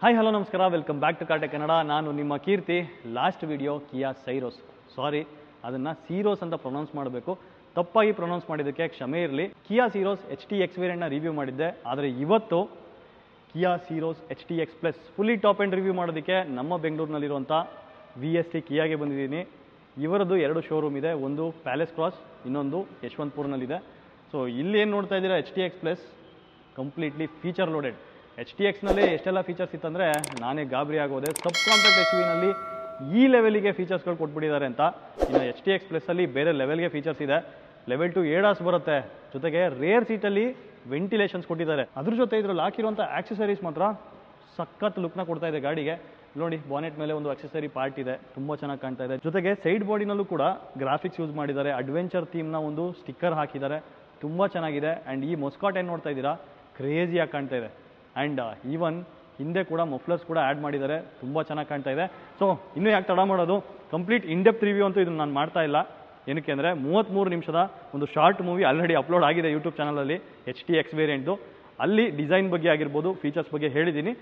Hi hello ನಮಸ್ಕಾರ, welcome back to Kaate Kannada. ನಾನು ನಿಮ್ಮ ಕೀರ್ತಿ. ಲಾಸ್ಟ್ ವಿಡಿಯೋ ಕಿಯಾ ಸೈರೋಸ್, ಸಾರಿ ಅದನ್ನು ಸೀರೋಸ್ ಅಂತ ಪ್ರೊನೌನ್ಸ್ ಮಾಡಬೇಕು, ತಪ್ಪಾಗಿ ಪ್ರೊನೌನ್ಸ್ ಮಾಡಿದ್ದಕ್ಕೆ ಕ್ಷಮೆ ಇರಲಿ. ಕಿಯಾ ಸೀರೋಸ್ HTX ವೇರಿಯಂಟ್ನ ರಿವ್ಯೂ ಮಾಡಿದ್ದೆ, ಆದರೆ ಇವತ್ತು ಕಿಯಾ ಸೀರೋಸ್ HTX plus fully top end review ಮಾಡೋದಕ್ಕೆ ನಮ್ಮ ಬೆಂಗಳೂರಿನಲ್ಲಿರುವಂಥ VST ಕಿಯಾಗೆ ಬಂದಿದ್ದೀನಿ. ಇವರದ್ದು ಎರಡು ಶೋರೂಮ್ ಇದೆ, ಒಂದು ಪ್ಯಾಲೇಸ್ ಕ್ರಾಸ್, ಇನ್ನೊಂದು ಯಶವಂತಪುರ್ನಲ್ಲಿದೆ. ಸೊ ಇಲ್ಲಿ ಏನು ನೋಡ್ತಾ ಇದ್ದೀರಾ, HTX plus completely feature loaded. HTXನಲ್ಲಿ ಎಷ್ಟೆಲ್ಲ ಫೀಚರ್ಸ್ ಇತ್ತಂದರೆ ನಾನೇ ಗಾಬರಿ ಆಗೋದೆ. ಸಬ್ ಕಾಂಪ್ಯಾಕ್ಟ್ SUVನಲ್ಲಿ ಈ ಲೆವೆಲಿಗೆ ಫೀಚರ್ಸ್ಗಳು ಕೊಟ್ಬಿಟ್ಟಿದ್ದಾರೆ ಅಂತ. ಇನ್ನು HTX ಪ್ಲಸ್ಸಲ್ಲಿ ಬೇರೆ ಲೆವೆಲ್ಗೆ ಫೀಚರ್ಸ್ ಇದೆ. ಲೆವೆಲ್ 2 ADAS ಬರುತ್ತೆ, ಜೊತೆಗೆ ರೇರ್ ಸೀಟಲ್ಲಿ ವೆಂಟಿಲೇಷನ್ಸ್ ಕೊಟ್ಟಿದ್ದಾರೆ. ಅದ್ರ ಜೊತೆ ಇದ್ರಲ್ಲಿ ಹಾಕಿರುವಂಥ ಆಕ್ಸೆಸರೀಸ್ ಮಾತ್ರ ಸಖತ್ ಲುಕ್ನ ಕೊಡ್ತಾ ಇದೆ ಗಾಡಿಗೆ. ನೋಡಿ, ಬಾನೆಟ್ ಮೇಲೆ ಒಂದು ಆಕ್ಸೆಸರಿ ಪಾರ್ಟ್ ಇದೆ, ತುಂಬ ಚೆನ್ನಾಗಿ ಕಾಣ್ತಾ ಇದೆ. ಜೊತೆಗೆ ಸೈಡ್ ಬಾಡಿನಲ್ಲೂ ಕೂಡ ಗ್ರಾಫಿಕ್ಸ್ ಯೂಸ್ ಮಾಡಿದ್ದಾರೆ, ಅಡ್ವೆಂಚರ್ ಥೀಮ್ನ ಒಂದು ಸ್ಟಿಕ್ಕರ್ ಹಾಕಿದ್ದಾರೆ, ತುಂಬ ಚೆನ್ನಾಗಿದೆ. ಆ್ಯಂಡ್ ಈ ಮೊಸ್ಕಾಟ್ ಏನು ನೋಡ್ತಾ ಇದ್ದೀರಾ, ಕ್ರೇಜಿಯಾಗಿ ಕಾಣ್ತಾ ಇದೆ. ಆ್ಯಂಡ್ ಈವನ್ ಹಿಂದೆ ಕೂಡ ಮಫ್ಲರ್ಸ್ ಕೂಡ ಆ್ಯಡ್ ಮಾಡಿದ್ದಾರೆ, ತುಂಬ ಚೆನ್ನಾಗಿ ಕಾಣ್ತಾ ಇದೆ. ಸೊ ಇನ್ನೂ ಯಾಕೆ ತಡ ಮಾಡೋದು, ಕಂಪ್ಲೀಟ್ ಇನ್ಡೆಪ್ತ್ ರಿವ್ಯೂ ಅಂತೂ ಇದನ್ನು ನಾನು ಮಾಡ್ತಾ ಇಲ್ಲ. ಏನಕ್ಕೆ ಅಂದರೆ 33 ನಿಮಿಷದ ಒಂದು ಶಾರ್ಟ್ ಮೂವಿ ಆಲ್ರೆಡಿ ಅಪ್ಲೋಡ್ ಆಗಿದೆ ಯೂಟ್ಯೂಬ್ ಚಾನಲಲ್ಲಿ HTX ವೇರಿಯಂಟು. ಅಲ್ಲಿ ಡಿಸೈನ್ ಬಗ್ಗೆ ಆಗಿರ್ಬೋದು, ಫೀಚರ್ಸ್ ಬಗ್ಗೆ ಹೇಳಿದ್ದೀನಿ.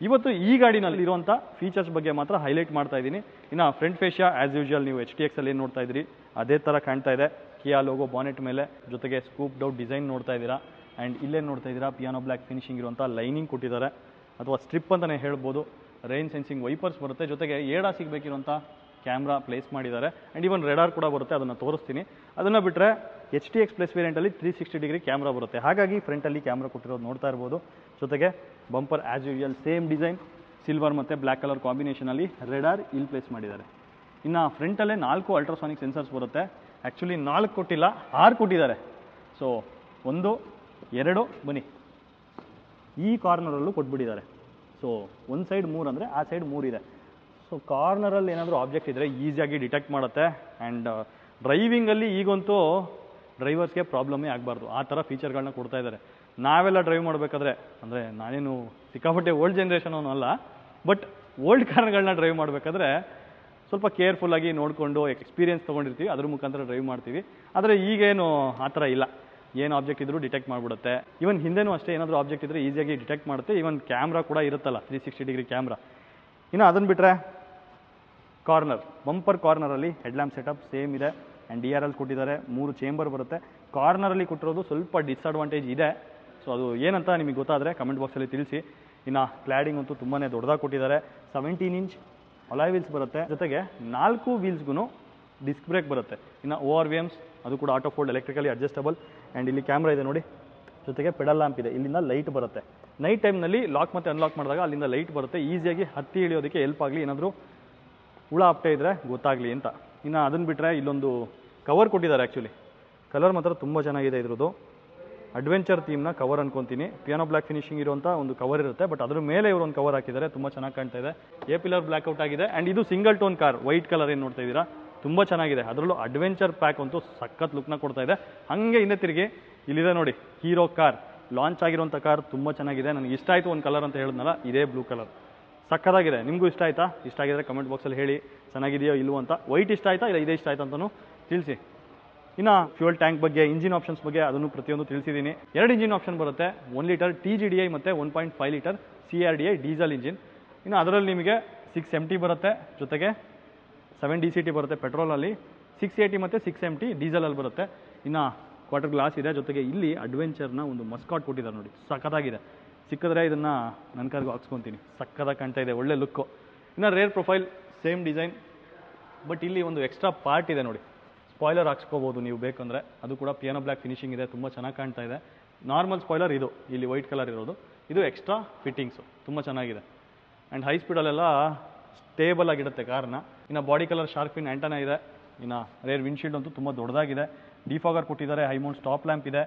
ಇವತ್ತು ಈ ಗಾಡಿನಲ್ಲಿ ಇರುವಂಥ ಫೀಚರ್ಸ್ ಬಗ್ಗೆ ಮಾತ್ರ ಹೈಲೈಟ್ ಮಾಡ್ತಾ ಇದ್ದೀನಿ. ಇನ್ನು ಫ್ರಂಟ್ ಫೇಶಿಯಾ ಆ್ಯಸ್ ಯೂಶುವಲ್ ನೀವು HTXಲ್ಲಿ ಏನು ನೋಡ್ತಾ ಇದ್ದೀರಿ ಅದೇ ಥರ ಕಾಣ್ತಾ ಇದೆ. ಕಿಯಾ ಲೋಗೋ ಬಾನೆಟ್ ಮೇಲೆ, ಜೊತೆಗೆ ಸ್ಕೂಪ್ ಡೌಟ್ ಡಿಸೈನ್ ನೋಡ್ತಾ ಇದ್ದೀರಾ. ಆ್ಯಂಡ್ ಇಲ್ಲೇನು ನೋಡ್ತಾ ಇದ್ದೀರಾ, ಪಿಯಾನೋ ಬ್ಲ್ಯಾಕ್ ಫಿನಿಶಿಂಗ್ ಇರುವಂಥ ಲೈನಿಂಗ್ ಕೊಟ್ಟಿದ್ದಾರೆ, ಅಥವಾ ಸ್ಟ್ರಿಪ್ ಅಂತಲೇ ಹೇಳ್ಬೋದು. ರೈನ್ ಸೆನ್ಸಿಂಗ್ ವೈಪರ್ಸ್ ಬರುತ್ತೆ, ಜೊತೆಗೆ ಏಡಾ ಸಿಗಬೇಕಿರುವಂಥ ಕ್ಯಾಮ್ರಾ ಪ್ಲೇಸ್ ಮಾಡಿದ್ದಾರೆ. ಆ್ಯಂಡ್ ಇವನ್ ರೆಡಾರ್ ಕೂಡ ಬರುತ್ತೆ, ಅದನ್ನು ತೋರಿಸ್ತೀನಿ. ಅದನ್ನು ಬಿಟ್ಟರೆ HTX ಪ್ಲಸ್ ವೇರಿಯಂಟಲ್ಲಿ 360 ಡಿಗ್ರಿ ಕ್ಯಾಮ್ರಾ ಬರುತ್ತೆ, ಹಾಗಾಗಿ ಫ್ರಂಟಲ್ಲಿ ಕ್ಯಾಮ್ರಾ ಕೊಟ್ಟಿರೋದು ನೋಡ್ತಾ ಇರ್ಬೋದು. ಜೊತೆಗೆ bumper as usual same design, silver ಮತ್ತು ಬ್ಲ್ಯಾಕ್ ಕಲರ್ ಕಾಂಬಿನೇಷನಲ್ಲಿ ರೆಡಾರ್ ಇಲ್ಲಿ ಪ್ಲೇಸ್ ಮಾಡಿದ್ದಾರೆ. ಇನ್ನು ಫ್ರಂಟಲ್ಲೇ 4 ಅಲ್ಟ್ರಾಸಾನಿಕ್ ಸೆನ್ಸರ್ಸ್ ಬರುತ್ತೆ. ಆ್ಯಕ್ಚುಲಿ 4 ಕೊಟ್ಟಿಲ್ಲ, 6 ಕೊಟ್ಟಿದ್ದಾರೆ. ಸೊ 1 2 ಬನ್ನಿ, ಈ ಕಾರ್ನರಲ್ಲೂ ಕೊಟ್ಬಿಟ್ಟಿದ್ದಾರೆ. ಸೊ ಒಂದು ಸೈಡ್ 3 ಅಂದರೆ ಆ ಸೈಡ್ 3 ಇದೆ. ಸೊ ಕಾರ್ನರಲ್ಲಿ ಏನಾದರೂ ಆಬ್ಜೆಕ್ಟ್ ಇದ್ದರೆ ಈಸಿಯಾಗಿ ಡಿಟೆಕ್ಟ್ ಮಾಡುತ್ತೆ. ಆ್ಯಂಡ್ ಡ್ರೈವಿಂಗಲ್ಲಿ ಈಗಂತೂ ಡ್ರೈವರ್ಸ್ಗೆ ಪ್ರಾಬ್ಲಮ್ಮೇ ಆಗಬಾರ್ದು, ಆ ಥರ ಫೀಚರ್ಗಳನ್ನ ಕೊಡ್ತಾ ಇದ್ದಾರೆ. ನಾವೆಲ್ಲ ಡ್ರೈವ್ ಮಾಡಬೇಕಾದ್ರೆ, ಅಂದರೆ ನಾನೇನು ಸಿಕ್ಕಾಪಟ್ಟೆ ಓಲ್ಡ್ ಜನ್ರೇಷನ್ ಅವನು ಅಲ್ಲ, ಬಟ್ ಓಲ್ಡ್ ಕಾರ್ಗಳನ್ನ ಡ್ರೈವ್ ಮಾಡಬೇಕಾದ್ರೆ ಸ್ವಲ್ಪ ಕೇರ್ಫುಲ್ಲಾಗಿ ನೋಡಿಕೊಂಡು ಎಕ್ಸ್ಪೀರಿಯನ್ಸ್ ತೊಗೊಂಡಿರ್ತೀವಿ, ಅದ್ರ ಮುಖಾಂತರ ಡ್ರೈವ್ ಮಾಡ್ತೀವಿ. ಆದರೆ ಈಗೇನು ಆ ಥರ ಇಲ್ಲ, ಏನು ಆಬ್ಜೆಕ್ಟ್ ಇದ್ರೂ ಡಿಟೆಕ್ಟ್ ಮಾಡಿಬಿಡುತ್ತೆ. ಈವನ್ ಹಿಂದೆನೂ ಅಷ್ಟೇ, ಏನಾದರೂ ಆಬ್ಜೆಕ್ಟ್ ಇದ್ದರೆ ಈಸಿಯಾಗಿ ಡಿಟೆಕ್ಟ್ ಮಾಡುತ್ತೆ. ಈವನ್ ಕ್ಯಾಮ್ರಾ ಕೂಡ ಇರುತ್ತಲ್ಲ, 360 ಡಿಗ್ರಿ ಕ್ಯಾಮ್ರಾ. ಇನ್ನು ಅದನ್ನು ಬಿಟ್ಟರೆ ಕಾರ್ನರ್, ಬಂಪರ್ ಕಾರ್ನರಲ್ಲಿ ಹೆಡ್ಲ್ಯಾಂಪ್ ಸೆಟಪ್ ಸೇಮ್ ಇದೆ. ಆ್ಯಂಡ್ DRL ಕೊಟ್ಟಿದ್ದಾರೆ, 3 ಚೇಂಬರ್ ಬರುತ್ತೆ. ಕಾರ್ನರಲ್ಲಿ ಕೊಟ್ಟಿರೋದು ಸ್ವಲ್ಪ ಡಿಸ್ಅಡ್ವಾಂಟೇಜ್ ಇದೆ. ಸೊ ಅದು ಏನಂತ ನಿಮಗೆ ಗೊತ್ತಾದರೆ ಕಮೆಂಟ್ ಬಾಕ್ಸಲ್ಲಿ ತಿಳಿಸಿ. ಇನ್ನು ಕ್ಲಾಡಿಂಗ್ ಅಂತೂ ತುಂಬಾ ದೊಡ್ಡದಾಗಿ ಕೊಟ್ಟಿದ್ದಾರೆ. 17 ಇಂಚ್ ಅಲಾಯ್ ವೀಲ್ಸ್ ಬರುತ್ತೆ, ಜೊತೆಗೆ 4 ವೀಲ್ಸ್ಗೂ ಡಿಸ್ಕ್ ಬ್ರೇಕ್ ಬರುತ್ತೆ. ಇನ್ನು ORVMs ಅದು ಕೂಡ auto fold electrically adjustable. And ಇಲ್ಲಿ ಕ್ಯಾಮ್ರಾ ಇದೆ ನೋಡಿ, ಜೊತೆಗೆ ಪೆಡಲ್ ಲ್ಯಾಂಪ್ ಇದೆ, ಇಲ್ಲಿಂದ ಲೈಟ್ ಬರುತ್ತೆ. ನೈಟ್ ಟೈಮ್ನಲ್ಲಿ ಲಾಕ್ ಮತ್ತು ಅನ್ಲಾಕ್ ಮಾಡಿದಾಗ ಅಲ್ಲಿಂದ ಲೈಟ್ ಬರುತ್ತೆ, ಈಸಿಯಾಗಿ ಹತ್ತಿ ಇಳಿಯೋದಕ್ಕೆ ಹೆಲ್ಪ್ ಆಗಲಿ, ಏನಾದರೂ ಹುಳ ಅಪ್ಟೆ ಇದ್ದರೆ ಗೊತ್ತಾಗಲಿ ಅಂತ. ಇನ್ನು ಅದನ್ನು ಬಿಟ್ಟರೆ ಇಲ್ಲೊಂದು ಕವರ್ ಕೊಟ್ಟಿದ್ದಾರೆ. ಆ್ಯಕ್ಚುಲಿ ಕಲರ್ ಮಾತ್ರ ತುಂಬ ಚೆನ್ನಾಗಿದೆ ಇದ್ರದ್ದು, ಅಡ್ವೆಂಚರ್ ಥೀಮ್ನ ಕವರ್ ಅನ್ಕೊತೀನಿ. ಪಿಯಾನೋ ಬ್ಲ್ಯಾಕ್ ಫಿನಿಶಿಂಗ್ ಇರುವಂಥ ಒಂದು ಕವರ್ ಇರುತ್ತೆ, ಬಟ್ ಅದ್ರ ಮೇಲೆ ಇವರು ಒಂದು ಕವರ್ ಹಾಕಿದ್ದಾರೆ, ತುಂಬ ಚೆನ್ನಾಗಿ ಕಾಣ್ತಾ ಇದೆ. ಪಿಲ್ಲರ್ ಬ್ಲ್ಯಾಕ್ಔಟ್ ಆಗಿದೆ. ಆ್ಯಂಡ್ ಇದು single tone car, white colour ಏನು ನೋಡ್ತಾ ಇದ್ದೀರಾ, ತುಂಬ ಚೆನ್ನಾಗಿದೆ. ಅದರಲ್ಲೂ ಅಡ್ವೆಂಚರ್ ಪ್ಯಾಕ್ ಅಂತೂ ಸಖತ್ ಲುಕ್ನ ಕೊಡ್ತಾ ಇದೆ. ಹಾಗೆ ಹಿಂದೆ ತಿರುಗಿ ಇಲ್ಲಿದೆ ನೋಡಿ, ಹೀರೋ ಕಾರ್ ಲಾಂಚ್ ಆಗಿರುವಂಥ ಕಾರ್, ತುಂಬ ಚೆನ್ನಾಗಿದೆ. ನನಗೆ ಇಷ್ಟ ಆಯಿತು ಒಂದು ಕಲರ್ ಅಂತ ಹೇಳಿದ್ನಲ್ಲ, ಇದೇ ಬ್ಲೂ ಕಲರ್ ಸಕ್ಕತ್ತಾಗಿದೆ. ನಿಮಗೂ ಇಷ್ಟ ಆಯಿತಾ? ಇಷ್ಟ ಆಗಿದ್ರೆ ಕಮೆಂಟ್ ಬಾಕ್ಸಲ್ಲಿ ಹೇಳಿ ಚೆನ್ನಾಗಿದೆಯೋ ಇಲ್ವೋ ಅಂತ. ವೈಟ್ ಇಷ್ಟ ಆಯಿತಾ ಇಲ್ಲ ಇದೇ ಇಷ್ಟ ಆಯಿತಾ ಅಂತಲೂ ತಿಳಿಸಿ. ಇನ್ನು ಫ್ಯೂಯಲ್ ಟ್ಯಾಂಕ್ ಬಗ್ಗೆ, ಇಂಜಿನ್ ಆಪ್ಷನ್ಸ್ ಬಗ್ಗೆ ಅದನ್ನು ಪ್ರತಿಯೊಂದು ತಿಳಿಸಿದ್ದೀನಿ. 2 ಇಂಜಿನ್ ಆಪ್ಷನ್ ಬರುತ್ತೆ, 1 ಲೀಟರ್ TGDI ಮತ್ತು 1.5 ಲೀಟರ್ CRDI ಡೀಸೆಲ್ ಇಂಜಿನ್. ಇನ್ನು ಅದರಲ್ಲಿ ನಿಮಗೆ 6MT ಬರುತ್ತೆ, ಜೊತೆಗೆ 7 DCT ಬರುತ್ತೆ ಪೆಟ್ರೋಲಲ್ಲಿ, 680 ಮತ್ತು 6MT ಡೀಸೆಲಲ್ಲಿ ಬರುತ್ತೆ. ಇನ್ನು ಕ್ವಾರ್ಟರ್ ಗ್ಲಾಸ್ ಇದೆ, ಜೊತೆಗೆ ಇಲ್ಲಿ ಅಡ್ವೆಂಚರ್ನ ಒಂದು ಮಸ್ಕಾಟ್ ಕೊಟ್ಟಿದ್ದಾರೆ ನೋಡಿ, ಸಖತ್ತಾಗಿದೆ. ಸಿಕ್ಕಿದ್ರೆ ಇದನ್ನು ನನ್ನ ಕಾರ್ಗೆ ಹಾಕ್ಸ್ಕೊತೀನಿ, ಸಖತ್ತಾಗಿ ಕಾಣ್ತಾ ಇದೆ, ಒಳ್ಳೆ ಲುಕ್ಕು. ಇನ್ನು rare profile same design, but ಇಲ್ಲಿ ಒಂದು ಎಕ್ಸ್ಟ್ರಾ ಪಾರ್ಟ್ ಇದೆ ನೋಡಿ, ಸ್ಪಾಯ್ಲರ್ ಹಾಕ್ಸ್ಕೋಬೋದು ನೀವು ಬೇಕಂದರೆ. ಅದು ಕೂಡ ಪಿಯಾನೋ ಬ್ಲ್ಯಾಕ್ ಫಿನಿಶಿಂಗ್ ಇದೆ, ತುಂಬ ಚೆನ್ನಾಗಿ ಕಾಣ್ತಾ ಇದೆ. ನಾರ್ಮಲ್ ಸ್ಪಾಯ್ಲರ್ ಇದು, ಇಲ್ಲಿ ವೈಟ್ ಕಲರ್ ಇರೋದು, ಇದು ಎಕ್ಸ್ಟ್ರಾ ಫಿಟ್ಟಿಂಗ್ಸು, ತುಂಬ ಚೆನ್ನಾಗಿದೆ. ಆ್ಯಂಡ್ ಹೈ ಸ್ಪೀಡಲ್ಲೆಲ್ಲ ಸ್ಟೇಬಲ್ ಆಗಿರುತ್ತೆ ಕಾರ್ನ. ಇನ್ನು ಬಾಡಿ ಕಲರ್ ಶಾರ್ಕ್ ಫಿನ್ ಆ್ಯಂಟನ ಇದೆ. ಇನ್ನು ರೇರ್ ವಿಂಡ್ಶೀಲ್ಡ್ ಅಂತೂ ತುಂಬ ದೊಡ್ಡದಾಗಿದೆ. ಡಿಫಾಗರ್ ಕೊಟ್ಟಿದ್ದಾರೆ, ಹೈ ಮೌಂಟ್ ಸ್ಟಾಪ್ ಲ್ಯಾಂಪ್ ಇದೆ,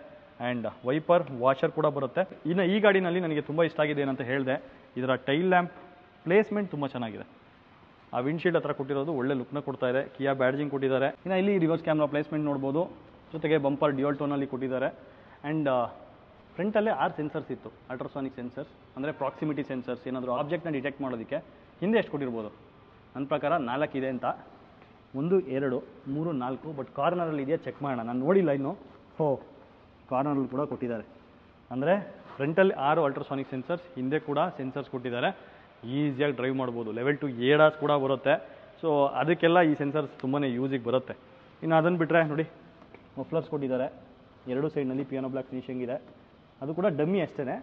ಆ್ಯಂಡ್ ವೈಪರ್ ವಾಷರ್ ಕೂಡ ಬರುತ್ತೆ. ಇನ್ನು ಈ ಗಾಡಿನಲ್ಲಿ ನನಗೆ ತುಂಬ ಇಷ್ಟ ಆಗಿದೆ ಏನಂತ ಹೇಳಿದೆ, ಇದರ ಟೈಲ್ ಲ್ಯಾಂಪ್ ಪ್ಲೇಸ್ಮೆಂಟ್ ತುಂಬ ಚೆನ್ನಾಗಿದೆ. ಆ ವಿಂಡ್ಶೀಲ್ಡ್ ಹತ್ರ ಕೊಟ್ಟಿರೋದು ಒಳ್ಳೆ ಲುಕ್ನ ಕೊಡ್ತಾ ಇದೆ. ಕಿಯಾ ಬ್ಯಾಡ್ಜಿಂಗ್ ಕೊಟ್ಟಿದ್ದಾರೆ. ಇನ್ನು ಇಲ್ಲಿ ರಿವರ್ಸ್ ಕ್ಯಾಮ್ರಾ ಪ್ಲೇಸ್ಮೆಂಟ್ ನೋಡ್ಬೋದು, ಜೊತೆಗೆ ಬಂಪರ್ ಡ್ಯುಯಲ್ ಟೋನಲ್ಲಿ ಕೊಟ್ಟಿದ್ದಾರೆ. ಆ್ಯಂಡ್ ಫ್ರಂಟಲ್ಲೇ 6 ಸೆನ್ಸರ್ಸ್ ಇತ್ತು, ಅಲ್ಟ್ರಾಸಾನಿಕ್ ಸೆನ್ಸರ್ಸ್, ಅಂದರೆ ಪ್ರಾಕ್ಸಿಮಿಟಿ ಸೆನ್ಸರ್ಸ್, ಏನಾದರೂ ಆಬ್ಜೆಕ್ಟ್ನ ಡಿಟೆಕ್ಟ್ ಮಾಡೋದಕ್ಕೆ. ಹಿಂದೆ ಎಷ್ಟು ಕೊಟ್ಟಿರ್ಬೋದು, ನನ್ನ ಪ್ರಕಾರ 4 ಇದೆ ಅಂತ. 1 2 3 4, ಬಟ್ ಕಾರ್ನರಲ್ಲಿ ಇದೆಯಾ ಚೆಕ್ ಮಾಡೋಣ, ನಾನು ನೋಡಿಲ್ಲ ಇನ್ನು. ಕಾರ್ನರಲ್ಲಿ ಕೂಡ ಕೊಟ್ಟಿದ್ದಾರೆ, ಅಂದರೆ ಫ್ರಂಟಲ್ಲಿ 6 ಅಲ್ಟ್ರಾಸಾನಿಕ್ ಸೆನ್ಸರ್ಸ್, ಹಿಂದೆ ಕೂಡ ಸೆನ್ಸರ್ಸ್ ಕೊಟ್ಟಿದ್ದಾರೆ. ಈಸಿಯಾಗಿ ಡ್ರೈವ್ ಮಾಡ್ಬೋದು. ಲೆವೆಲ್ 2 ADAS ಕೂಡ ಬರುತ್ತೆ. ಸೊ ಅದಕ್ಕೆಲ್ಲ ಈ ಸೆನ್ಸರ್ಸ್ ತುಂಬಾ ಯೂಸಿಗೆ ಬರುತ್ತೆ. ಇನ್ನು ಅದನ್ನು ಬಿಟ್ಟರೆ ನೋಡಿ, ಮಫ್ಲರ್ಸ್ ಕೊಟ್ಟಿದ್ದಾರೆ. 2 ಸೈಡ್ನಲ್ಲಿ ಪಿಯಾನೋ ಬ್ಲಾಕ್ ಫಿನಿಶಿಂಗ್ ಇದೆ. ಅದು ಕೂಡ ಡಮ್ಮಿ ಅಷ್ಟೇ,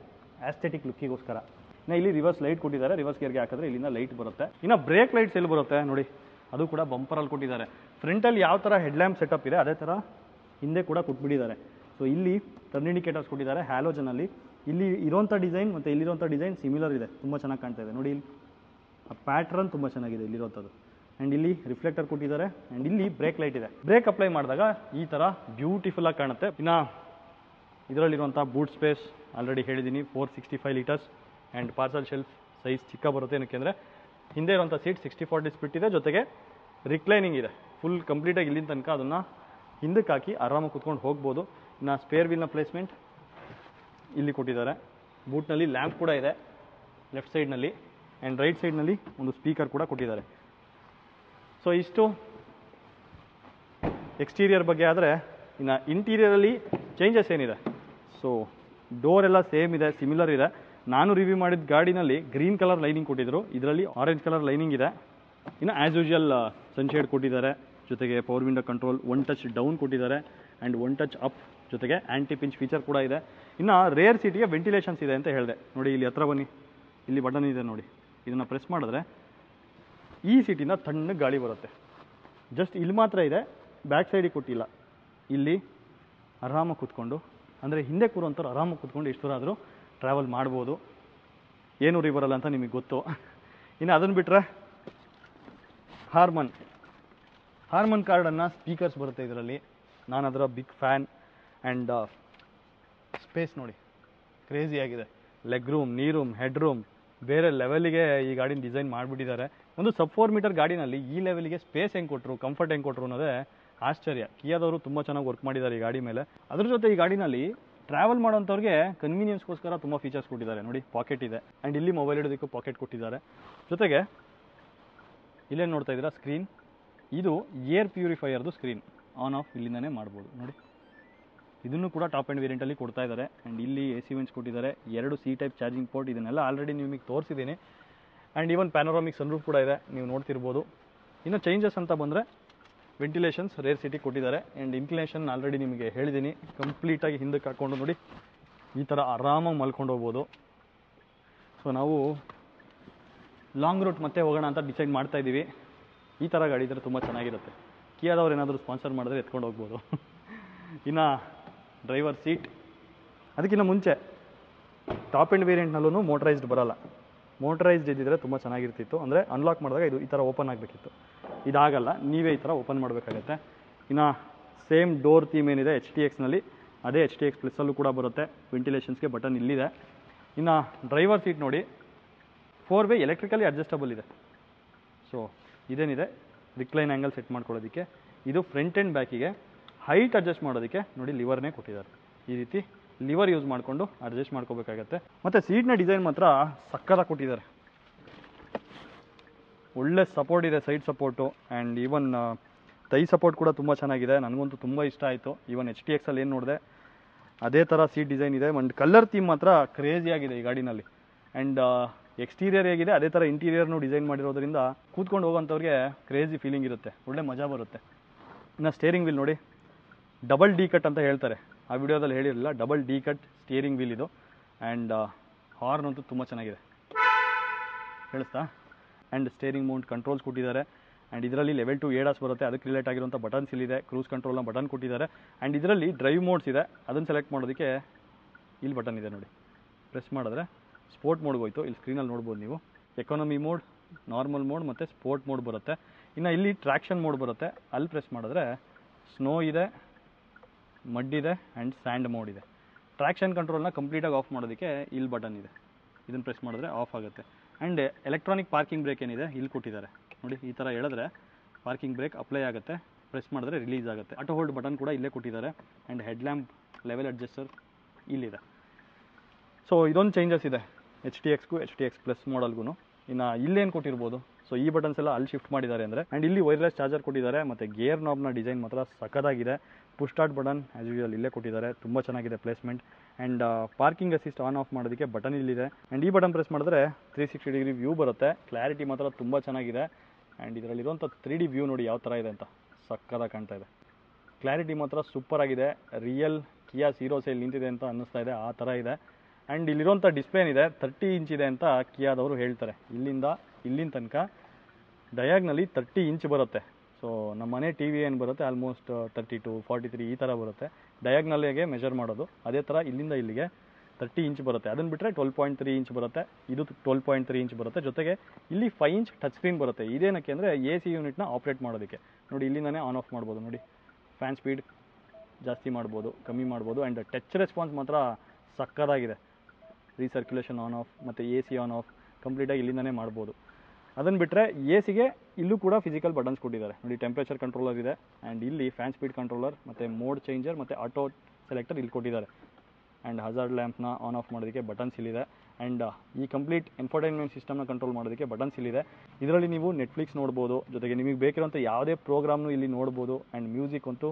ಆಸ್ಥೆಟಿಕ್ ಲುಕ್ಕಿಗೋಸ್ಕರ. ಇನ್ನು ಇಲ್ಲಿ ರಿವರ್ಸ್ ಲೈಟ್ ಕೊಟ್ಟಿದ್ದಾರೆ. ರಿವರ್ಸ್ ಗೇರ್ಗೆ ಹಾಕಿದ್ರೆ ಇಲ್ಲಿಂದ ಲೈಟ್ ಬರುತ್ತೆ. ಇನ್ನು ಬ್ರೇಕ್ ಲೈಟ್ಸ್ ಎಲ್ಲಿ ಬರುತ್ತೆ ನೋಡಿ, ಅದು ಕೂಡ ಬಂಪರಲ್ಲಿ ಕೊಟ್ಟಿದ್ದಾರೆ. ಫ್ರಂಟಲ್ಲಿ ಯಾವ ಥರ ಹೆಡ್ಲ್ಯಾಂಪ್ ಸೆಟಪ್ ಇದೆ ಅದೇ ಥರ ಹಿಂದೆ ಕೂಡ ಕೊಟ್ಬಿಟ್ಟಿದ್ದಾರೆ. ಸೊ ಇಲ್ಲಿ ಟರ್ನ್ ಇಂಡಿಕೇಟರ್ಸ್ ಕೊಟ್ಟಿದ್ದಾರೆ ಹ್ಯಾಲೋಜನಲ್ಲಿ. ಇಲ್ಲಿ ಇರೋಂಥ ಡಿಸೈನ್ ಮತ್ತು ಇಲ್ಲಿರೋಂಥ ಡಿಸೈನ್ ಸಿಮಿಲರ್ ಇದೆ, ತುಂಬ ಚೆನ್ನಾಗಿ ಕಾಣ್ತಾ ಇದೆ ನೋಡಿ. ಇಲ್ಲಿ ಆ ಪ್ಯಾಟ್ರನ್ ತುಂಬ ಚೆನ್ನಾಗಿದೆ ಇಲ್ಲಿರೋಂಥದ್ದು. ಆ್ಯಂಡ್ ಇಲ್ಲಿ ರಿಫ್ಲೆಕ್ಟರ್ ಕೊಟ್ಟಿದ್ದಾರೆ. ಆ್ಯಂಡ್ ಇಲ್ಲಿ ಬ್ರೇಕ್ ಲೈಟ್ ಇದೆ. ಬ್ರೇಕ್ ಅಪ್ಲೈ ಮಾಡಿದಾಗ ಈ ಥರ ಬ್ಯೂಟಿಫುಲ್ಲಾಗಿ ಕಾಣುತ್ತೆ. ಇನ್ನು ಇದರಲ್ಲಿರುವಂಥ ಬೂಟ್ ಸ್ಪೇಸ್ ಆಲ್ರೆಡಿ ಹೇಳಿದ್ದೀನಿ, 465 litres. And parcel shelf size ಚಿಕ್ಕ ಬರುತ್ತೆ. ಏನಕ್ಕೆ ಅಂದರೆ ಹಿಂದೆ ಇರುವಂಥ ಸೀಟ್ 60/40 ಸ್ಪ್ಲಿಟ್ ಇದೆ, ಜೊತೆಗೆ ರಿಕ್ಲೈನಿಂಗ್ ಇದೆ. ಫುಲ್ ಕಂಪ್ಲೀಟಾಗಿ ಇಲ್ಲಿನ ತನಕ ಅದನ್ನು ಹಿಂದಕ್ಕೆ ಹಾಕಿ ಆರಾಮಾಗಿ ಕೂತ್ಕೊಂಡು ಹೋಗ್ಬೋದು. ಇನ್ನು ಸ್ಪೇರ್ ವೀಲ್ನ ಪ್ಲೇಸ್ಮೆಂಟ್ ಇಲ್ಲಿ ಕೊಟ್ಟಿದ್ದಾರೆ. ಬೂಟ್ನಲ್ಲಿ ಲ್ಯಾಂಪ್ ಕೂಡ ಇದೆ ಲೆಫ್ಟ್ ಸೈಡ್ನಲ್ಲಿ. ಆ್ಯಂಡ್ ರೈಟ್ ಸೈಡ್ನಲ್ಲಿ ಒಂದು ಸ್ಪೀಕರ್ ಕೂಡ ಕೊಟ್ಟಿದ್ದಾರೆ. ಸೊ ಇಷ್ಟು ಎಕ್ಸ್ಟೀರಿಯರ್ ಬಗ್ಗೆ. ಆದರೆ ಇನ್ನು ಇಂಟೀರಿಯರಲ್ಲಿ ಚೇಂಜಸ್ ಏನಿದೆ, ಸೊ ಡೋರ್ ಎಲ್ಲ ಸೇಮ್ ಇದೆ, ಸಿಮಿಲರ್ ಇದೆ. ನಾನು ರಿವ್ಯೂ ಮಾಡಿದ ಗಾಡಿನಲ್ಲಿ ಗ್ರೀನ್ ಕಲರ್ ಲೈನಿಂಗ್ ಕೊಟ್ಟಿದ್ರು, ಇದರಲ್ಲಿ ಆರೆಂಜ್ ಕಲರ್ ಲೈನಿಂಗ್ ಇದೆ. ಇನ್ನು ಆ್ಯಸ್ ಯೂಶುವಲ್ ಸನ್ಶೇಡ್ ಕೊಟ್ಟಿದ್ದಾರೆ, ಜೊತೆಗೆ power window control, 1 touch down ಕೊಟ್ಟಿದ್ದಾರೆ ಆ್ಯಂಡ್ 1 ಟಚ್ ಅಪ್, ಜೊತೆಗೆ ಆ್ಯಂಟಿ ಪಿಂಚ್ ಫೀಚರ್ ಕೂಡ ಇದೆ. ಇನ್ನು ರೇರ್ ಸೀಟಿಗೆ ವೆಂಟಿಲೇಷನ್ಸ್ ಇದೆ ಅಂತ ಹೇಳಿದೆ ನೋಡಿ. ಇಲ್ಲಿ ಹತ್ರ ಬನ್ನಿ, ಇಲ್ಲಿ ಬಟನ್ ಇದೆ ನೋಡಿ. ಇದನ್ನು ಪ್ರೆಸ್ ಮಾಡಿದ್ರೆ ಈ ಸೀಟಿಂದ ತಣ್ಣಗೆ ಗಾಳಿ ಬರುತ್ತೆ. ಜಸ್ಟ್ ಇಲ್ಲಿ ಮಾತ್ರ ಇದೆ, ಬ್ಯಾಕ್ ಸೈಡಿಗೆ ಕೊಟ್ಟಿಲ್ಲ. ಇಲ್ಲಿ ಆರಾಮಾಗಿ ಕೂತ್ಕೊಂಡು, ಅಂದರೆ ಹಿಂದೆ ಕೂರುವಂಥವ್ರು ಆರಾಮಾಗಿ ಕೂತ್ಕೊಂಡು ಎಷ್ಟು ದೂರ ಆದರೂ ಟ್ರಾವೆಲ್ ಮಾಡ್ಬೋದು. ಏನು ಉರಿ ಬರಲ್ಲ ಅಂತ ನಿಮಗೆ ಗೊತ್ತು. ಇನ್ನು ಅದನ್ನು ಬಿಟ್ಟರೆ ಹಾರ್ಮನ್ ಕಾರ್ಡನ್ನು ಸ್ಪೀಕರ್ಸ್ ಬರುತ್ತೆ ಇದರಲ್ಲಿ. ನಾನು ಅದರ ಬಿಗ್ ಫ್ಯಾನ್. ಆ್ಯಂಡ್ ಸ್ಪೇಸ್ ನೋಡಿ, ಕ್ರೇಜಿಯಾಗಿದೆ. Leg room, knee room, head room ಬೇರೆ ಲೆವೆಲಿಗೆ ಈ ಗಾಡಿನ ಡಿಸೈನ್ ಮಾಡಿಬಿಟ್ಟಿದ್ದಾರೆ. ಒಂದು ಸಬ್ 4 ಮೀಟರ್ ಗಾಡಿನಲ್ಲಿ ಈ ಲೆವೆಲಿಗೆ ಸ್ಪೇಸ್ ಹೆಂಗೆ ಕೊಟ್ಟರು, ಕಂಫರ್ಟ್ ಹೆಂಗೆ ಕೊಟ್ಟರು ಅನ್ನೋದೇ ಆಶ್ಚರ್ಯ. ಕಿಯಾದವರು ತುಂಬ ಚೆನ್ನಾಗಿ ವರ್ಕ್ ಮಾಡಿದ್ದಾರೆ ಈ ಗಾಡಿ ಮೇಲೆ. ಅದ್ರ ಜೊತೆ ಈ ಗಾಡಿನಲ್ಲಿ ಟ್ರಾವೆಲ್ ಮಾಡೋಂಥವ್ರಿಗೆ ಕನ್ವೀನಿಯನ್ಸ್ಗೋಸ್ಕರ ತುಂಬ ಫೀಚರ್ಸ್ ಕೊಟ್ಟಿದ್ದಾರೆ ನೋಡಿ. ಪಾಕೆಟ್ ಇದೆ, ಆ್ಯಂಡ್ ಇಲ್ಲಿ ಮೊಬೈಲ್ ಇಡೋದಕ್ಕೂ ಪಾಕೆಟ್ ಕೊಟ್ಟಿದ್ದಾರೆ. ಜೊತೆಗೆ ಇಲ್ಲೇನು ನೋಡ್ತಾ ಇದ್ದೀರಾ ಸ್ಕ್ರೀನ್, ಇದು ಏರ್ ಪ್ಯೂರಿಫೈಯರ್ದು ಸ್ಕ್ರೀನ್. ಆನ್ ಆಫ್ ಇಲ್ಲಿಂದನೇ ಮಾಡ್ಬೋದು ನೋಡಿ. ಇದನ್ನು ಕೂಡ ಟಾಪ್ ಆ್ಯಂಡ್ ವೇರಿಯಂಟಲ್ಲಿ ಕೊಡ್ತಾ ಇದ್ದಾರೆ. ಆ್ಯಂಡ್ ಇಲ್ಲಿ AC ವೆಂಟ್ಸ್ ಕೊಟ್ಟಿದ್ದಾರೆ, 2 C ಟೈಪ್ ಚಾರ್ಜಿಂಗ್ ಪೋರ್ಟ್. ಇದನ್ನೆಲ್ಲ ಆಲ್ರೆಡಿ ನಿಮಗೆ ತೋರಿಸಿದ್ದೀನಿ. ಆ್ಯಂಡ್ ಈವನ್ ಪ್ಯಾನೋರಾಮಿಕ್ ಸನ್ರೂಫ್ ಕೂಡ ಇದೆ, ನೀವು ನೋಡ್ತಿರ್ಬೋದು. ಇನ್ನು ಚೇಂಜಸ್ ಅಂತ ಬಂದರೆ ವೆಂಟಿಲೇಷನ್ಸ್ ರೇರ್ ಸೀಟಿಗೆ ಕೊಟ್ಟಿದ್ದಾರೆ. ಆ್ಯಂಡ್ ಇನ್ಕ್ಲಿನೇಷನ್ ಆಲ್ರೆಡಿ ನಿಮಗೆ ಹೇಳಿದ್ದೀನಿ, ಕಂಪ್ಲೀಟಾಗಿ ಹಿಂದಕ್ಕೆ ಹಾಕ್ಕೊಂಡು ನೋಡಿ ಈ ಥರ ಆರಾಮಾಗಿ ಮಲ್ಕೊಂಡು ಹೋಗ್ಬೋದು. ಸೊ ನಾವು ಲಾಂಗ್ ರೂಟ್ ಮತ್ತೆ ಹೋಗೋಣ ಅಂತ ಡಿಸೈಡ್ ಮಾಡ್ತಾ ಇದ್ದೀವಿ. ಈ ಥರ ಗಾಡಿ ಇದ್ದರೆ ತುಂಬ ಚೆನ್ನಾಗಿರುತ್ತೆ. ಕಿಯಾದವ್ರು ಏನಾದರೂ ಸ್ಪಾನ್ಸರ್ ಮಾಡಿದ್ರೆ ಎತ್ಕೊಂಡು ಹೋಗ್ಬೋದು. ಇನ್ನು ಡ್ರೈವರ್ ಸೀಟ್, ಅದಕ್ಕಿಂತ ಮುಂಚೆ ಟಾಪ್ ಆ್ಯಂಡ್ ವೇರಿಯಂಟ್ನಲ್ಲೂ ಮೋಟರೈಸ್ಡ್ ಬರೋಲ್ಲ. ಮೋಟರೈಸ್ಡ್ ಇದ್ದಿದ್ರೆ ತುಂಬ ಚೆನ್ನಾಗಿರ್ತಿತ್ತು. ಅಂದರೆ ಅನ್ಲಾಕ್ ಮಾಡಿದಾಗ ಇದು ಈ ಥರ ಓಪನ್ ಆಗಬೇಕಿತ್ತು, ಇದಾಗಲ್ಲ. ನೀವೇ ಈ ಥರ ಓಪನ್ ಮಾಡಬೇಕಾಗತ್ತೆ. ಇನ್ನು ಸೇಮ್ ಡೋರ್ ಥೀಮ್ ಏನಿದೆ HTXನಲ್ಲಿ, ಅದೇ HTX ಪ್ಲಸ್ಸಲ್ಲೂ ಕೂಡ ಬರುತ್ತೆ. ವೆಂಟಿಲೇಷನ್ಸ್ಗೆ ಬಟನ್ ಇಲ್ಲಿದೆ. ಇನ್ನು ಡ್ರೈವರ್ ಸೀಟ್ ನೋಡಿ, 4 ವೇ ಎಲೆಕ್ಟ್ರಿಕಲಿ ಅಡ್ಜಸ್ಟಬಲ್ ಇದೆ. ಸೊ ಇದೇನಿದೆ ರಿಕ್ಲೈನ್ ಆ್ಯಂಗಲ್ ಸೆಟ್ ಮಾಡ್ಕೊಳ್ಳೋದಕ್ಕೆ. ಇದು ಫ್ರಂಟ್ ಆ್ಯಂಡ್ ಬ್ಯಾಕಿಗೆ ಹೈಟ್ ಅಡ್ಜಸ್ಟ್ ಮಾಡೋದಕ್ಕೆ ನೋಡಿ ಲಿವರ್ನೇ ಕೊಟ್ಟಿದ್ದಾರೆ. ಈ ರೀತಿ ಲಿವರ್ ಯೂಸ್ ಮಾಡಿಕೊಂಡು ಅಡ್ಜಸ್ಟ್ ಮಾಡ್ಕೋಬೇಕಾಗತ್ತೆ. ಮತ್ತು ಸೀಟ್ನ ಡಿಸೈನ್ ಮಾತ್ರ ಸಕ್ಕತ್ತಾಗಿ ಕೊಟ್ಟಿದ್ದಾರೆ. ಒಳ್ಳೆ ಸಪೋರ್ಟ್ ಇದೆ, side support. And even thigh support ಕೂಡ ತುಂಬ ಚೆನ್ನಾಗಿದೆ. ನನಗಂತೂ ತುಂಬ ಇಷ್ಟ ಆಯಿತು. ಈವನ್ HTXಲ್ಲಿ ಏನು ನೋಡಿದೆ ಅದೇ ಥರ ಸೀಟ್ ಡಿಸೈನ್ ಇದೆ. ಒಂದು ಕಲರ್ ಥೀಮ್ ಮಾತ್ರ ಕ್ರೇಜಿಯಾಗಿದೆ ಈ ಗಾಡಿನಲ್ಲಿ. ಆ್ಯಂಡ್ ಎಕ್ಸ್ಟೀರಿಯರ್ ಹೇಗಿದೆ ಅದೇ ಥರ ಇಂಟೀರಿಯರ್ನು ಡಿಸೈನ್ ಮಾಡಿರೋದ್ರಿಂದ ಕೂತ್ಕೊಂಡು ಹೋಗೋಂಥವ್ರಿಗೆ ಕ್ರೇಜಿ ಫೀಲಿಂಗ್ ಇರುತ್ತೆ, ಒಳ್ಳೆ ಮಜಾ ಬರುತ್ತೆ. ಇನ್ನು ಸ್ಟೇರಿಂಗ್ ವೀಲ್ ನೋಡಿ, ಡಬಲ್ ಡಿ ಕಟ್ ಅಂತ ಹೇಳ್ತಾರೆ. ಆ ವಿಡಿಯೋದಲ್ಲಿ ಹೇಳಿರಲಿಲ್ಲ, double D cut steering wheel ಇದು. ಆ್ಯಂಡ್ ಹಾರ್ನ್ ಅಂತೂ ತುಂಬ ಚೆನ್ನಾಗಿದೆ, ಕೇಳಿಸ್ತಾ. ಆ್ಯಂಡ್ ಸ್ಟೇರಿಂಗ್ ಮೌಂಟ್ ಕಂಟ್ರೋಲ್ಸ್ ಕೊಟ್ಟಿದ್ದಾರೆ. ಆ್ಯಂಡ್ ಇದರಲ್ಲಿ ಲೆವೆಲ್ 2 ADAS ಬರುತ್ತೆ, ಅದಕ್ಕೆ ರಿಲೇಟ್ ಆಗಿರುವಂಥ ಬಟನ್ಸ್ ಇಲ್ಲಿದೆ. ಕ್ರೂಸ್ ಕಂಟ್ರೋಲ್ನ ಬಟನ್ ಕೊಟ್ಟಿದ್ದಾರೆ. ಆ್ಯಂಡ್ ಇದರಲ್ಲಿ ಡ್ರೈವ್ ಮೋಡ್ಸ್ ಇದೆ, ಅದನ್ನು ಸೆಲೆಕ್ಟ್ ಮಾಡೋದಕ್ಕೆ ಇಲ್ಲಿ ಬಟನ್ ಇದೆ ನೋಡಿ. ಪ್ರೆಸ್ ಮಾಡಿದ್ರೆ ಸ್ಪೋರ್ಟ್ ಮೋಡ್ಗೆ ಹೋಯ್ತು. ಇಲ್ಲಿ ಸ್ಕ್ರೀನಲ್ಲಿ ನೋಡ್ಬೋದು ನೀವು. ಎಕಾನಮಿ ಮೋಡ್, ನಾರ್ಮಲ್ ಮೋಡ್ ಮತ್ತು ಸ್ಪೋರ್ಟ್ ಮೋಡ್ ಬರುತ್ತೆ. ಇನ್ನು ಇಲ್ಲಿ ಟ್ರ್ಯಾಕ್ಷನ್ ಮೋಡ್ ಬರುತ್ತೆ, ಅಲ್ಲಿ ಪ್ರೆಸ್ ಮಾಡಿದ್ರೆ ಸ್ನೋ ಇದೆ, ಮಡ್ ಇದೆ ಆ್ಯಂಡ್ ಸ್ಯಾಂಡ್ ಮೋಡ್ ಇದೆ. ಟ್ರ್ಯಾಕ್ಷನ್ ಕಂಟ್ರೋಲ್ನ ಕಂಪ್ಲೀಟಾಗಿ ಆಫ್ ಮಾಡೋದಕ್ಕೆ ಇಲ್ಲಿ ಬಟನ್ ಇದೆ, ಇದನ್ನು ಪ್ರೆಸ್ ಮಾಡಿದ್ರೆ ಆಫ್ ಆಗುತ್ತೆ. ಆ್ಯಂಡ್ ಎಲೆಕ್ಟ್ರಾನಿಕ್ ಪಾರ್ಕಿಂಗ್ ಬ್ರೇಕ್ ಏನಿದೆ ಇಲ್ಲಿ ಕೊಟ್ಟಿದ್ದಾರೆ ನೋಡಿ. ಈ ಥರ ಹೇಳಿದ್ರೆ ಪಾರ್ಕಿಂಗ್ ಬ್ರೇಕ್ ಅಪ್ಲೈ ಆಗುತ್ತೆ, ಪ್ರೆಸ್ ಮಾಡಿದ್ರೆ ರಿಲೀಸ್ ಆಗುತ್ತೆ. ಆಟೋ ಹೋಲ್ಡ್ ಬಟನ್ ಕೂಡ ಇಲ್ಲೇ ಕೊಟ್ಟಿದ್ದಾರೆ. And head lamp level adjuster ಇಲ್ಲಿದೆ. ಸೊ ಇದೊಂದು ಚೇಂಜಸ್ ಇದೆ HTXಗೂ HTX ಪ್ಲಸ್ ಮಾಡಲ್ಗೂ. ಇನ್ನು ಇಲ್ಲೇನು ಕೊಟ್ಟಿರ್ಬೋದು, ಸೊ ಈ ಬಟನ್ಸ್ ಎಲ್ಲ ಅಲ್ಲಿ ಶಿಫ್ಟ್ ಮಾಡಿದ್ದಾರೆ ಅಂದರೆ. ಆ್ಯಂಡ್ ಇಲ್ಲಿ ವೈರ್ಲೆಸ್ ಚಾರ್ಜರ್ ಕೊಟ್ಟಿದ್ದಾರೆ ಮತ್ತು ಗೇರ್ ನಾಬ್ನ ಡಿಸೈನ್ ಮಾತ್ರ ಸಖತ್ತಾಗಿದೆ. Push start button as usual ಇಲ್ಲೇ ಕೊಟ್ಟಿದ್ದಾರೆ, ತುಂಬ ಚೆನ್ನಾಗಿದೆ placement. And parking assist on off ಮಾಡೋದಕ್ಕೆ ಬಟನ್ ಇಲ್ಲಿದೆ. ಆ್ಯಂಡ್ ಈ ಬಟನ್ ಪ್ರೆಸ್ ಮಾಡಿದ್ರೆ 360 ಡಿಗ್ರಿ ವ್ಯೂ ಬರುತ್ತೆ. ಕ್ಲಾರಿಟಿ ಮಾತ್ರ ತುಂಬ ಚೆನ್ನಾಗಿದೆ. ಆ್ಯಂಡ್ ಇದರಲ್ಲಿರುವಂಥ 3D ವ್ಯೂ ನೋಡಿ ಯಾವ ಥರ ಇದೆ ಅಂತ, ಸಕ್ಕತ್ತಾಗಿ ಕಾಣ್ತಾ ಇದೆ. ಕ್ಲಾರಿಟಿ ಮಾತ್ರ ಸೂಪರ್ ಆಗಿದೆ. ರಿಯಲ್ ಕಿಯಾ ಸೀರೋಸ್ ಇಲ್ಲಿ ನಿಂತಿದೆ ಅಂತ ಅನ್ನಿಸ್ತಾ ಇದೆ, ಆ ಥರ ಇದೆ. ಆ್ಯಂಡ್ ಇಲ್ಲಿರುವಂಥ ಡಿಸ್ಪ್ಲೇ ಏನಿದೆ 30 ಇಂಚ್ ಇದೆ ಅಂತ ಕಿಯಾದವರು ಹೇಳ್ತಾರೆ. ಇಲ್ಲಿಂದ ಇಲ್ಲಿನ ತನಕ ಡಯಾಗ್ನಲ್ಲಿ 30 ಇಂಚ್ ಬರುತ್ತೆ. ಸೊ ನಮ್ಮ ಮನೆ ಟಿ ವಿ ಏನು ಬರುತ್ತೆ ಆಲ್ಮೋಸ್ಟ್ 32, 43 ಈ ಥರ ಬರುತ್ತೆ. ಡಯಾಗ್ನಲ್ಲಿಗೆ ಮೆಜರ್ ಮಾಡೋದು, ಅದೇ ಥರ ಇಲ್ಲಿಂದ ಇಲ್ಲಿಗೆ 30 ಇಂಚ್ ಬರುತ್ತೆ. ಅದನ್ನು ಬಿಟ್ಟರೆ 12.3 ಇಂಚ್ ಬರುತ್ತೆ. ಇದು 12.3 ಇಂಚ್ ಬರುತ್ತೆ. ಜೊತೆಗೆ ಇಲ್ಲಿ 5 ಇಂಚ್ ಟಚ್ ಸ್ಕ್ರೀನ್ ಬರುತ್ತೆ. ಇದೇನಕ್ಕೆ ಅಂದರೆ AC ಯೂನಿಟ್ನ ಆಪ್ರೇಟ್ ಮಾಡೋದಕ್ಕೆ. ನೋಡಿ ಇಲ್ಲಿಂದನೇ ಆನ್ ಆಫ್ ಮಾಡ್ಬೋದು. ನೋಡಿ ಫ್ಯಾನ್ ಸ್ಪೀಡ್ ಜಾಸ್ತಿ ಮಾಡ್ಬೋದು, ಕಮ್ಮಿ ಮಾಡ್ಬೋದು. ಆ್ಯಂಡ್ ಟಚ್ ರೆಸ್ಪಾನ್ಸ್ ಮಾತ್ರ ಸಕ್ಕತ್ತಾಗಿದೆ. ರೀಸರ್ಕ್ಯುಲೇಷನ್ ಆನ್ ಆಫ್ ಮತ್ತು AC ಆನ್ ಆಫ್ ಕಂಪ್ಲೀಟಾಗಿ ಇಲ್ಲಿಂದನೇ ಮಾಡ್ಬೋದು. ಅದನ್ನು ಬಿಟ್ಟರೆ ACಗೆ ಇಲ್ಲೂ ಕೂಡ ಫಿಸಿಕಲ್ ಬಟನ್ಸ್ ಕೊಟ್ಟಿದ್ದಾರೆ. ನೋಡಿ ಟೆಂಪ್ರೇಚರ್ ಕಂಟ್ರೋಲರ್ ಇದೆ. ಆ್ಯಂಡ್ ಇಲ್ಲಿ ಫ್ಯಾನ್ ಸ್ಪೀಡ್ ಕಂಟ್ರೋಲರ್ ಮತ್ತು ಮೋಡ್ ಚೇಂಜರ್ ಮತ್ತು ಆಟೋ ಸೆಲೆಕ್ಟರ್ ಇಲ್ಲಿ ಕೊಟ್ಟಿದ್ದಾರೆ. ಆ್ಯಂಡ್ ಹಜಾರ್ಡ್ ಲ್ಯಾಂಪ್ನ ಆನ್ ಆಫ್ ಮಾಡೋದಕ್ಕೆ ಬಟನ್ಸ್ ಇಲ್ಲಿದೆ. ಆ್ಯಂಡ್ ಈ ಕಂಪ್ಲೀಟ್ ಎನ್ಫರ್ಟೈನ್ಮೆಂಟ್ ಸಿಸ್ಟಮ್ನ ಕಂಟ್ರೋಲ್ ಮಾಡೋದಕ್ಕೆ ಬಟನ್ಸ್ ಇಲ್ಲಿದೆ. ಇದರಲ್ಲಿ ನೀವು ನೆಟ್ಫ್ಲಿಕ್ಸ್ ನೋಡ್ಬೋದು, ಜೊತೆಗೆ ನಿಮಗೆ ಬೇಕಿರೋಂಥ ಯಾವುದೇ ಪ್ರೋಗ್ರಾಮ್ನು ಇಲ್ಲಿ ನೋಡ್ಬೋದು. ಆ್ಯಂಡ್ ಮ್ಯೂಸಿಕ್ ಅಂತೂ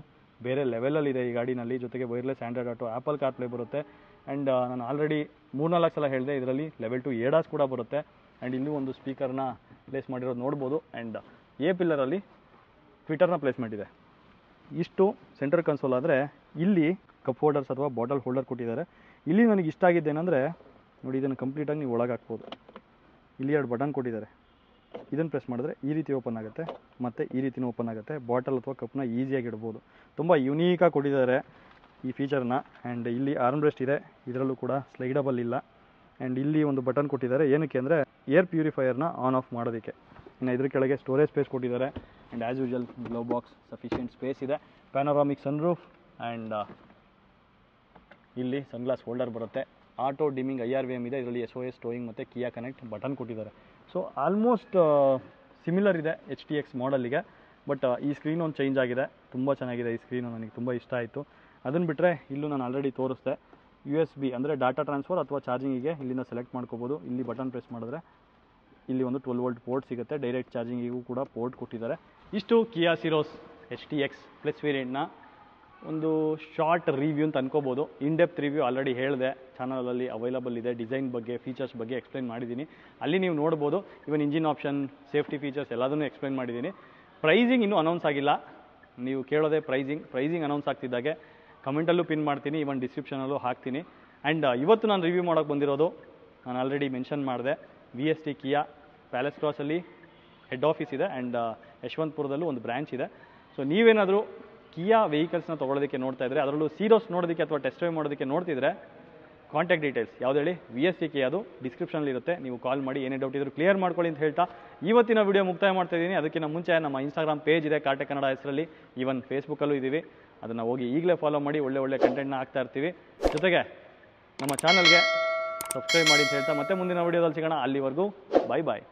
ಬೇರೆ ಲೆವೆಲಲ್ಲಿದೆ ಈ ಗಾಡಿನಲ್ಲಿ. ಜೊತೆಗೆ wireless Android auto, apple CarPlay ಬರುತ್ತೆ. ಆ್ಯಂಡ್ ನಾನು ಆಲ್ರೆಡಿ 3-4 ಸಲ ಹೇಳಿದೆ, ಇದರಲ್ಲಿ ಲೆವೆಲ್ 2 ADAS ಕೂಡ ಬರುತ್ತೆ. ಆ್ಯಂಡ್ ಇಲ್ಲೂ ಒಂದು ಸ್ಪೀಕರ್ನ ಪ್ಲೇಸ್ ಮಾಡಿರೋದು ನೋಡ್ಬೋದು. ಆ್ಯಂಡ್ ಎ ಪಿಲ್ಲರಲ್ಲಿ ಟ್ವಿಟರ್ನ ಪ್ಲೇಸ್ಮೆಂಟ್ ಇದೆ. ಇಷ್ಟು ಸೆಂಟರ್ ಕನ್ಸೋಲ್ ಆದರೆ ಇಲ್ಲಿ ಕಪ್ ಹೋಲ್ಡರ್ಸ್ ಅಥವಾ ಬಾಟಲ್ ಹೋಲ್ಡರ್ ಕೊಟ್ಟಿದ್ದಾರೆ. ಇಲ್ಲಿ ನನಗೆ ಇಷ್ಟ ಆಗಿದ್ದೇನೆಂದರೆ ನೋಡಿ, ಇದನ್ನು ಕಂಪ್ಲೀಟಾಗಿ ನೀವು ಒಳಗೆ ಹಾಕ್ಬೋದು. ಇಲ್ಲಿ 2 ಬಟನ್ ಕೊಟ್ಟಿದ್ದಾರೆ. ಇದನ್ನು ಪ್ರೆಸ್ ಮಾಡಿದ್ರೆ ಈ ರೀತಿ ಓಪನ್ ಆಗುತ್ತೆ ಮತ್ತು ಈ ರೀತಿನೂ ಓಪನ್ ಆಗುತ್ತೆ. ಬಾಟಲ್ ಅಥವಾ ಕಪ್ನ ಈಸಿಯಾಗಿ ಇಡ್ಬೋದು. ತುಂಬ ಯುನೀಕಾಗಿ ಕೊಟ್ಟಿದ್ದಾರೆ ಈ ಫೀಚರ್ನ. ಆ್ಯಂಡ್ ಇಲ್ಲಿ ಆರ್ಮ್ರೆಸ್ಟ್ ಇದೆ, ಇದರಲ್ಲೂ ಕೂಡ ಸ್ಲೈಡಬಲ್ ಇಲ್ಲ. ಆ್ಯಂಡ್ ಇಲ್ಲಿ ಒಂದು ಬಟನ್ ಕೊಟ್ಟಿದ್ದಾರೆ, ಏನಕ್ಕೆ ಅಂದರೆ ಏರ್ ಪ್ಯೂರಿಫೈಯರ್ನ ಆನ್ ಆಫ್ ಮಾಡೋದಕ್ಕೆ. ಇನ್ನು ಇದ್ರ ಕೆಳಗೆ ಸ್ಟೋರೇಜ್ ಸ್ಪೇಸ್ ಕೊಟ್ಟಿದ್ದಾರೆ. And as usual glove box sufficient space ಇದೆ. ಪ್ಯಾನೋರಾಮಿಕ್ ಸನ್ರೂಫ್ ಆ್ಯಂಡ್ ಇಲ್ಲಿ ಸನ್ಗ್ಲಾಸ್ ಹೋಲ್ಡರ್ ಬರುತ್ತೆ. ಆಟೋ ಡಿಮಿಂಗ್ IRVM ಇದೆ. ಇದರಲ್ಲಿ SOS ಟೋಯಿಂಗ್ ಮತ್ತು ಕಿಯಾ ಕನೆಕ್ಟ್ ಬಟನ್ ಕೊಟ್ಟಿದ್ದಾರೆ. ಸೊ ಆಲ್ಮೋಸ್ಟ್ ಸಿಮಿಲರ್ ಇದೆ HTX ಮಾಡಲಿಗೆ. ಬಟ್ ಈ ಸ್ಕ್ರೀನ್ ಒಂದು ಚೇಂಜ್ ಆಗಿದೆ. ತುಂಬ ಚೆನ್ನಾಗಿದೆ ಈ ಸ್ಕ್ರೀನು, ನನಗೆ ತುಂಬ ಇಷ್ಟ ಆಯಿತು. ಅದನ್ನು ಬಿಟ್ಟರೆ ಇಲ್ಲೂ ನಾನು ಆಲ್ರೆಡಿ ತೋರಿಸ್ದೆ, USB ಅಂದರೆ ಡಾಟಾ ಟ್ರಾನ್ಸ್ಫರ್ ಅಥವಾ ಚಾರ್ಜಿಂಗಿಗೆ ಇಲ್ಲಿಂದ ಸೆಲೆಕ್ಟ್ ಮಾಡ್ಕೋಬೋದು. ಇಲ್ಲಿ ಬಟನ್ ಪ್ರೆಸ್ ಮಾಡಿದ್ರೆ ಇಲ್ಲಿ ಒಂದು 12 ವೋಲ್ಟ್ ಪೋರ್ಟ್ ಸಿಗುತ್ತೆ. ಡೈರೆಕ್ಟ್ ಚಾರ್ಜಿಂಗಿಗೂ ಕೂಡ ಪೋರ್ಟ್ ಕೊಟ್ಟಿದ್ದಾರೆ. ಇಷ್ಟು ಕಿಯಾ ಸೀರೋಸ್ HTX ಪ್ಲಸ್ ವೇರಿಯಂಟ್ನ ಒಂದು ಶಾರ್ಟ್ ರಿವ್ಯೂ ಅಂತ ಅನ್ಕೋಬೋದು. ಇನ್ ಡೆಪ್ತ್ ರಿವ್ಯೂ ಆಲ್ರೆಡಿ ಹೇಳಿದೆ, ಚಾನಲಲ್ಲಿ ಅವೈಲಬಲ್ ಇದೆ. ಡಿಸೈನ್ ಬಗ್ಗೆ, ಫೀಚರ್ಸ್ ಬಗ್ಗೆ ಎಕ್ಸ್ಪ್ಲೈನ್ ಮಾಡಿದ್ದೀನಿ, ಅಲ್ಲಿ ನೀವು ನೋಡ್ಬೋದು. ಇವನ್ ಇಂಜಿನ್ ಆಪ್ಷನ್, ಸೇಫ್ಟಿ ಫೀಚರ್ಸ್ ಎಲ್ಲದನ್ನೂ ಎಕ್ಸ್ಪ್ಲೈನ್ ಮಾಡಿದ್ದೀನಿ. ಪ್ರೈಸಿಂಗ್ ಇನ್ನೂ ಅನೌನ್ಸ್ ಆಗಿಲ್ಲ. ನೀವು ಕೇಳೋದೇ ಪ್ರೈಸಿಂಗ್ ಅನೌನ್ಸ್ ಆಗ್ತಿದ್ದಾಗೆ ಕಮೆಂಟಲ್ಲೂ ಪಿನ್ ಮಾಡ್ತೀನಿ, ಇವನ್ ಡಿಸ್ಕ್ರಿಪ್ಷನಲ್ಲೂ ಹಾಕ್ತೀನಿ. ಆ್ಯಂಡ್ ಇವತ್ತು ನಾನು ರಿವ್ಯೂ ಮಾಡೋಕ್ಕೆ ಬಂದಿರೋದು, ನಾನು ಆಲ್ರೆಡಿ ಮೆನ್ಷನ್ ಮಾಡಿದೆ, VST ಕಿಯಾ ಪ್ಯಾಲೇಸ್ ಕ್ರಾಸಲ್ಲಿ ಹೆಡ್ ಆಫೀಸ್ ಇದೆ. ಆ್ಯಂಡ್ ಯಶವಂತಪುರದಲ್ಲೂ ಒಂದು ಬ್ರ್ಯಾಂಚ್ ಇದೆ. ಸೊ ನೀವೇನಾದರೂ ಕಿಯಾ ವೆಹಿಕಲ್ಸ್ನ ತೊಗೊಳೋದಕ್ಕೆ ನೋಡ್ತಾ ಇದ್ದರೆ, ಅದರಲ್ಲೂ ಸೀರೋಸ್ ನೋಡೋದಕ್ಕೆ ಅಥವಾ ಟೆಸ್ಟ್ ಡ್ರೈವ್ ಮಾಡೋದಕ್ಕೆ ನೋಡ್ತಿದ್ರೆ, ಕಾಂಟ್ಯಾಕ್ಟ್ ಡೀಟೇಲ್ಸ್ ಯಾವ್ದು ಹೇಳಿ, VST ಕಿಯಾದು ಡಿಸ್ಕ್ರಿಪ್ಷನಲ್ಲಿ ಇರುತ್ತೆ. ನೀವು ಕಾಲ್ ಮಾಡಿ ಏನೇ ಡೌಟ್ ಇದ್ರೂ ಕ್ಲಿಯರ್ ಮಾಡ್ಕೊಳ್ಳಿ ಅಂತ ಹೇಳ್ತಾ ಇವತ್ತಿನ ವಿಡಿಯೋ ಮುಕ್ತಾಯ ಮಾಡ್ತಾ ಇದ್ದೀನಿ. ಅದಕ್ಕಿಂತ ಮುಂಚೆ ನಮ್ಮ ಇನ್ಸ್ಟಾಗ್ರಾಮ್ ಪೇಜ್ ಇದೆ ಕಾರ್ಟೆಕ್ ಕನ್ನಡ ಹೆಸರಲ್ಲಿ, ಈವನ್ ಫೇಸ್ಬುಕ್ಕಲ್ಲೂ ಇದ್ದೀವಿ. ಅದನ್ನು ಹೋಗಿ ಈಗಲೇ ಫಾಲೋ ಮಾಡಿ, ಒಳ್ಳೆ ಕಂಟೆಂಟ್ನ ಹಾಕ್ತಾ ಇರ್ತೀವಿ. ಜೊತೆಗೆ ನಮ್ಮ ಚಾನಲ್ಗೆ ಸಬ್ಸ್ಕ್ರೈಬ್ ಮಾಡಿ ಅಂತ ಹೇಳ್ತಾ ಮತ್ತೆ ಮುಂದಿನ ವಿಡಿಯೋದಲ್ಲಿ ಸಿಗೋಣ. ಅಲ್ಲಿವರೆಗೂ ಬಾಯ್.